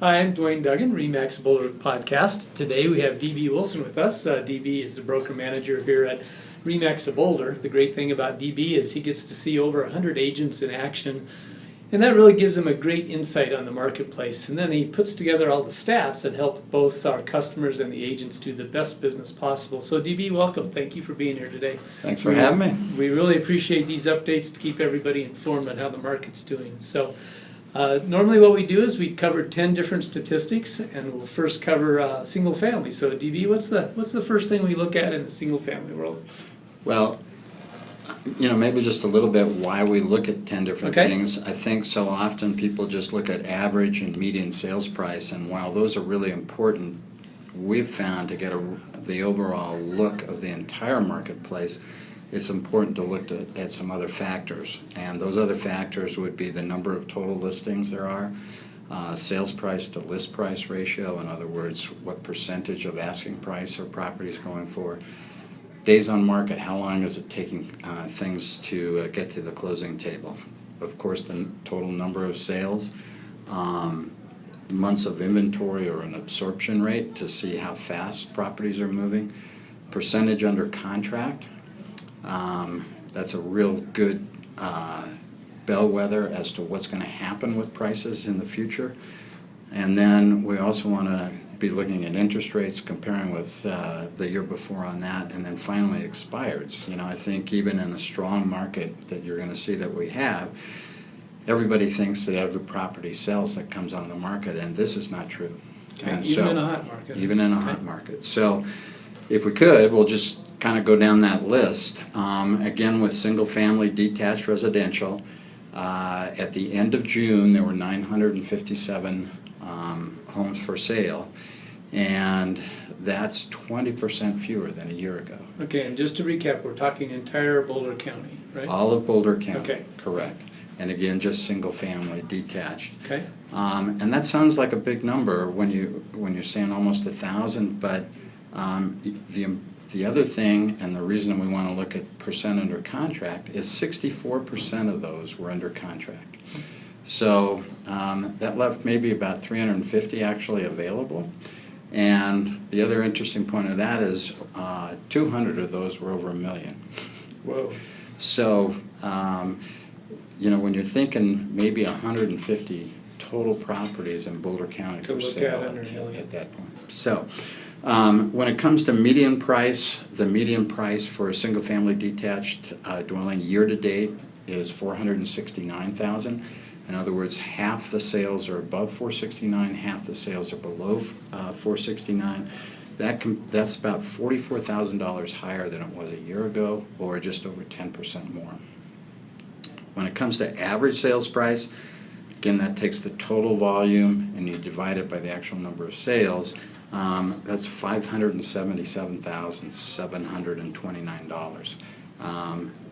Hi, I'm Duane Duggan, RE/MAX Boulder Podcast. Today we have DB Wilson with us. DB is the broker manager here at RE/MAX Boulder. The great thing about DB is he gets to see over 100 agents in action, and that really gives him a great insight on the marketplace. And then he puts together all the stats that help both our customers and the agents do the best business possible. So DB, welcome. Thank you for being here today. Thanks for having me. We really appreciate these updates to keep everybody informed on how the market's doing. So normally what we do is we cover 10 different statistics, and we'll first cover single family. So DB, what's the first thing we look at in the single family world? Well, maybe just a little bit why we look at 10 different things. I think so often people just look at average and median sales price, and while those are really important, we've found to get the overall look of the entire marketplace, it's important to look at some other factors. And those other factors would be the number of total listings there are, sales price to list price ratio, in other words, what percentage of asking price are properties going for, days on market, how long is it taking things to get to the closing table, of course the total number of sales, months of inventory or an absorption rate to see how fast properties are moving, percentage under contract. That's a real good bellwether as to what's going to happen with prices in the future. And then we also want to be looking at interest rates, comparing with the year before on that, and then finally expireds. I think even in a strong market that you're going to see that we have, everybody thinks that every property sells that comes on the market, and this is not true. Okay. Even in a hot market. Even in a hot market. So if we could, we'll just kind of go down that list. Again, with single-family detached residential, at the end of June, there were 957 homes for sale, and that's 20% fewer than a year ago. Okay, and just to recap, we're talking entire Boulder County, right? All of Boulder County. Okay. Correct. And again, just single-family detached. Okay. And that sounds like a big number when you're saying almost 1,000, but the other thing, and the reason we want to look at percent under contract, is 64% of those were under contract. So that left maybe about 350 actually available. And the other interesting point of that is 200 of those were over $1 million. Whoa. So, when you're thinking maybe 150 total properties in Boulder County for sale at that point. So, when it comes to median price, the median price for a single-family detached dwelling year-to-date is $469,000. In other words, half the sales are above $469,000, half the sales are below $469,000. That's about $44,000 higher than it was a year ago, or just over 10% more. When it comes to average sales price, again, that takes the total volume and you divide it by the actual number of sales. That's $577,729.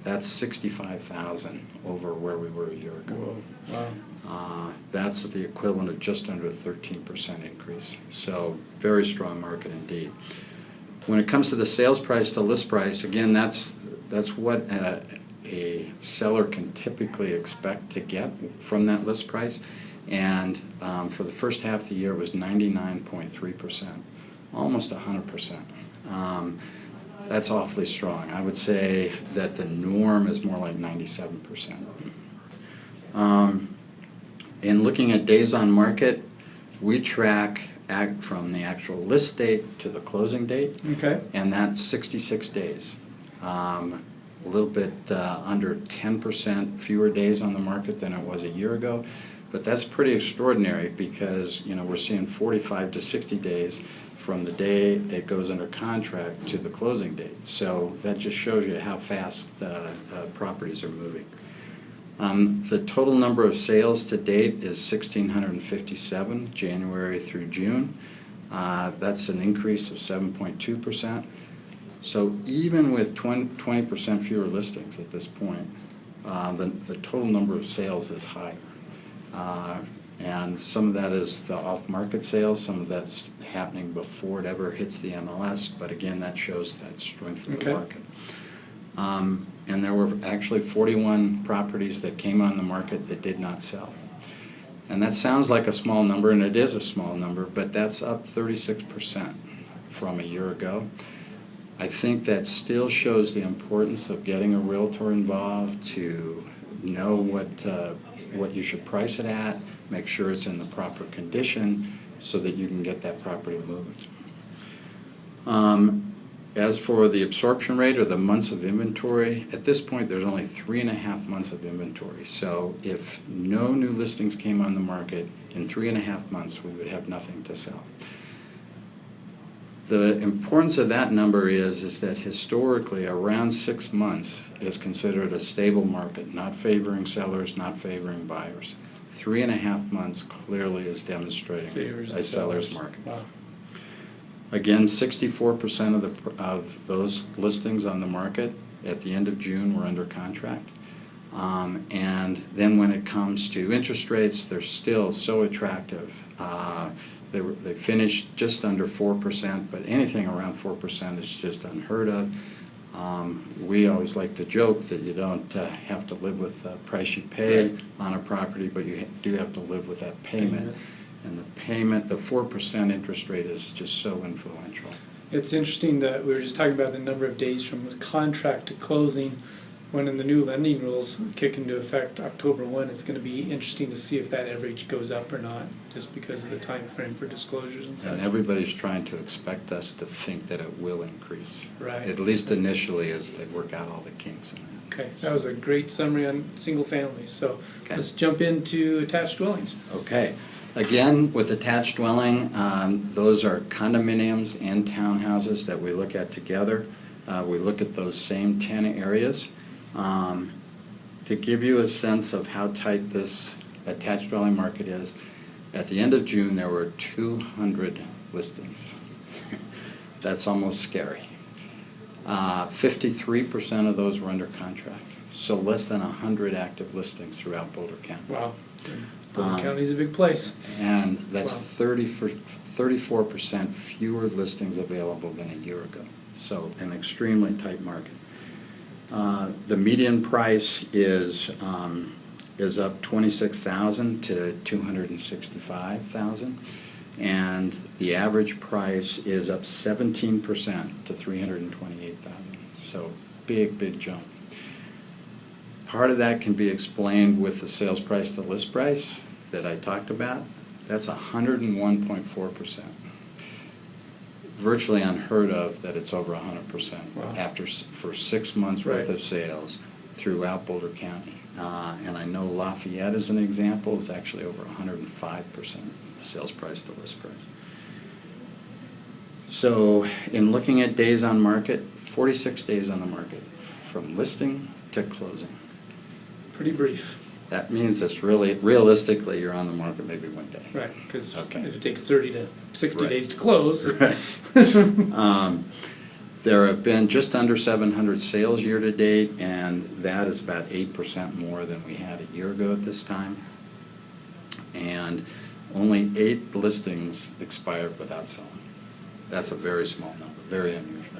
That's $65,000 over where we were a year ago. Wow. That's the equivalent of just under a 13% increase. So very strong market indeed. When it comes to the sales price to list price, again, that's what a seller can typically expect to get from that list price. And for the first half of the year, it was 99.3%, almost 100%. That's awfully strong. I would say that the norm is more like 97%. In looking at days on market, we track from the actual list date to the closing date, and that's 66 days. A little bit under 10% fewer days on the market than it was a year ago. But that's pretty extraordinary because we're seeing 45 to 60 days from the day it goes under contract to the closing date. So that just shows you how fast properties are moving. The total number of sales to date is 1,657, January through June. That's an increase of 7.2%. So even with 20% fewer listings at this point, the total number of sales is higher. And some of that is the off-market sales, some of that's happening before it ever hits the MLS, but again, that shows that strength of the market. And there were actually 41 properties that came on the market that did not sell. And that sounds like a small number, and it is a small number, but that's up 36% from a year ago. I think that still shows the importance of getting a realtor involved to know what you should price it at, make sure it's in the proper condition so that you can get that property moved. As for the absorption rate or the months of inventory, at this point there's only 3.5 months of inventory. So if no new listings came on the market in 3.5 months, we would have nothing to sell. The importance of that number is that historically around 6 months is considered a stable market, not favoring sellers, not favoring buyers. 3.5 months clearly is demonstrating a seller's market. Wow. Again, 64% of those listings on the market at the end of June were under contract. And then when it comes to interest rates, they're still so attractive. They finished just under 4%, but anything around 4% is just unheard of. We always like to joke that you don't have to live with the price you pay on a property, but you do have to live with that payment. And the payment, the 4% interest rate is just so influential. It's interesting that we were just talking about the number of days from contract to closing. When in the new lending rules kick into effect October 1, it's going to be interesting to see if that average goes up or not, just because of the time frame for disclosures and such. And everybody's trying to expect us to think that it will increase. Right. At least initially as they work out all the kinks in that. Okay, that was a great summary on single families. So let's jump into attached dwellings. Okay. Again, with attached dwelling, those are condominiums and townhouses that we look at together. We look at those same 10 areas. To give you a sense of how tight this attached dwelling market is, at the end of June there were 200 listings. That's almost scary. 53% of those were under contract, so less than 100 active listings throughout Boulder County. Wow. Boulder County is a big place. And that's 34% fewer listings available than a year ago. So an extremely tight market. The median price is up 26,000 to 265,000, and the average price is up 17% to 328,000. So big jump. Part of that can be explained with the sales price to list price that I talked about. That's 101.4%. Virtually unheard of that it's over 100% for 6 months worth of sales throughout Boulder County. And I know Lafayette, as an example, is actually over 105% sales price to list price. So in looking at days on market, 46 days on the market from listing to closing. Pretty brief. That means it's really, realistically, you're on the market maybe 1 day. Right, because if it takes 30 to 60 days to close. There have been just under 700 sales year to date, and that is about 8% more than we had a year ago at this time. And only 8 listings expired without selling. That's a very small number, very unusual.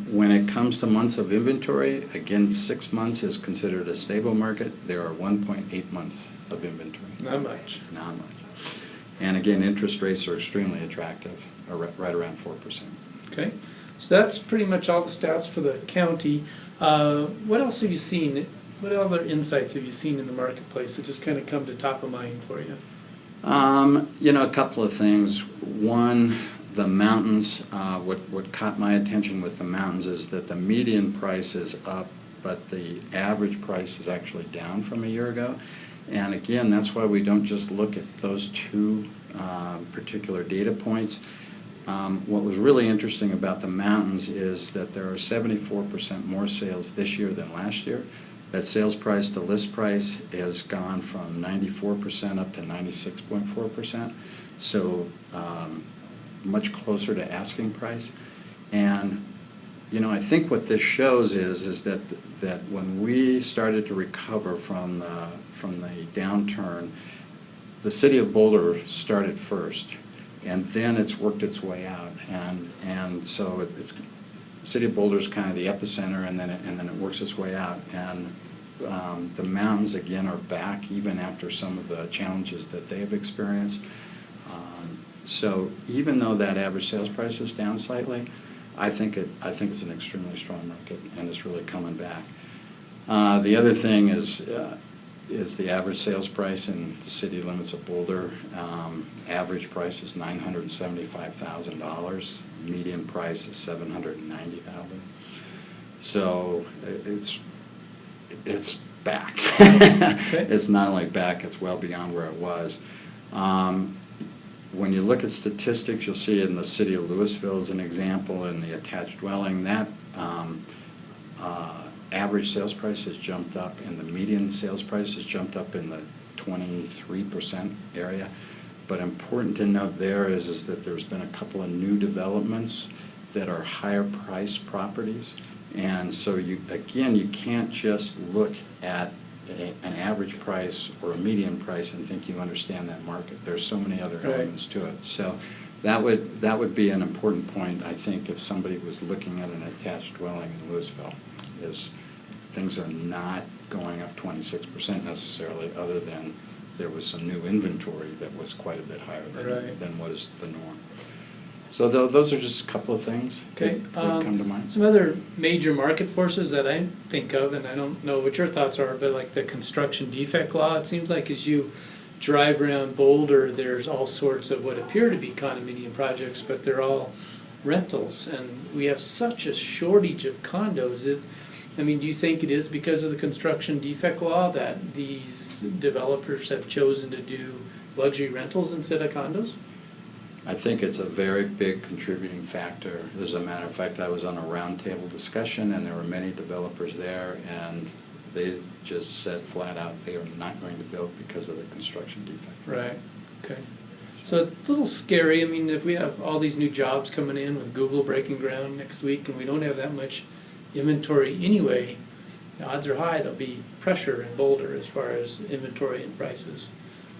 When it comes to months of inventory, again, 6 months is considered a stable market. There are 1.8 months of inventory. Not much. Not much. And again, interest rates are extremely attractive, right around 4%. Okay, so that's pretty much all the stats for the county. What else have you seen? What other insights have you seen in the marketplace that just kind of come to top of mind for you? A couple of things. One, the mountains. What caught my attention with the mountains is that the median price is up, but the average price is actually down from a year ago. And again, that's why we don't just look at those two particular data points. What was really interesting about the mountains is that there are 74% more sales this year than last year. That sales price to list price has gone from 94% up to 96.4%, so much closer to asking price. And I think what this shows is that when we started to recover from the downturn, the city of Boulder started first, and then it's worked its way out, and so it's city of Boulder is kind of the epicenter, and then it works its way out. And The mountains, again, are back even after some of the challenges that they have experienced. So even though that average sales price is down slightly, I think it's an extremely strong market, and it's really coming back. The other thing is the average sales price in the city limits of Boulder. Average price is $975,000. Median price is $790,000. So it's back. It's not only back; it's well beyond where it was. When you look at statistics, you'll see in the city of Louisville as an example, in the attached dwelling, that average sales price has jumped up, and the median sales price has jumped up in the 23% area. But important to note there is that there's been a couple of new developments that are higher price properties. And so you can't just look at an average price or a median price and think you understand that market. There's so many other elements to it. So that would be an important point, I think, if somebody was looking at an attached dwelling in Louisville, is things are not going up 26% necessarily, other than there was some new inventory that was quite a bit higher than what is the norm. So those are just a couple of things that would come to mind. Some other major market forces that I think of, and I don't know what your thoughts are, but like the construction defect law, it seems like as you drive around Boulder, there's all sorts of what appear to be condominium projects, but they're all rentals, and we have such a shortage of condos. Do you think it is because of the construction defect law that these developers have chosen to do luxury rentals instead of condos? I think it's a very big contributing factor. As a matter of fact, I was on a roundtable discussion, and there were many developers there, and they just said flat out they are not going to build because of the construction defect. Right. Okay. So it's a little scary. If we have all these new jobs coming in with Google breaking ground next week, and we don't have that much inventory anyway, the odds are high there'll be pressure in Boulder as far as inventory and prices.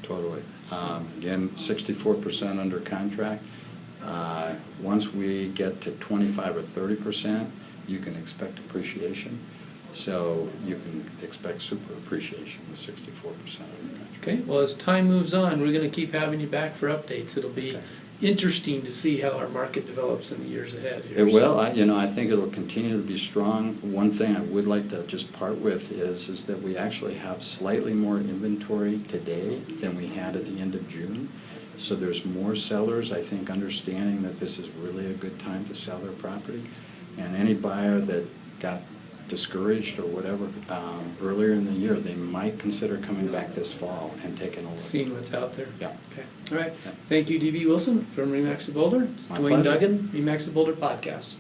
Totally. Again, 64% under contract. Once we get to 25 or 30%, you can expect appreciation. So you can expect super appreciation with 64% under contract. Okay. Well, as time moves on, we're going to keep having you back for updates. It'll be interesting to see how our market develops in the years ahead here. It will. I think it'll continue to be strong. One thing I would like to just part with is that we actually have slightly more inventory today than we had at the end of June. So there's more sellers, I think, understanding that this is really a good time to sell their property. And any buyer that got discouraged or whatever earlier in the year, they might consider coming back this fall and taking a look. Seeing what's out there. Yeah. Okay. All right. Yeah. Thank you, D.B. Wilson from RE/MAX of Boulder. It's My Duane pleasure. Duggan, RE/MAX of Boulder podcast.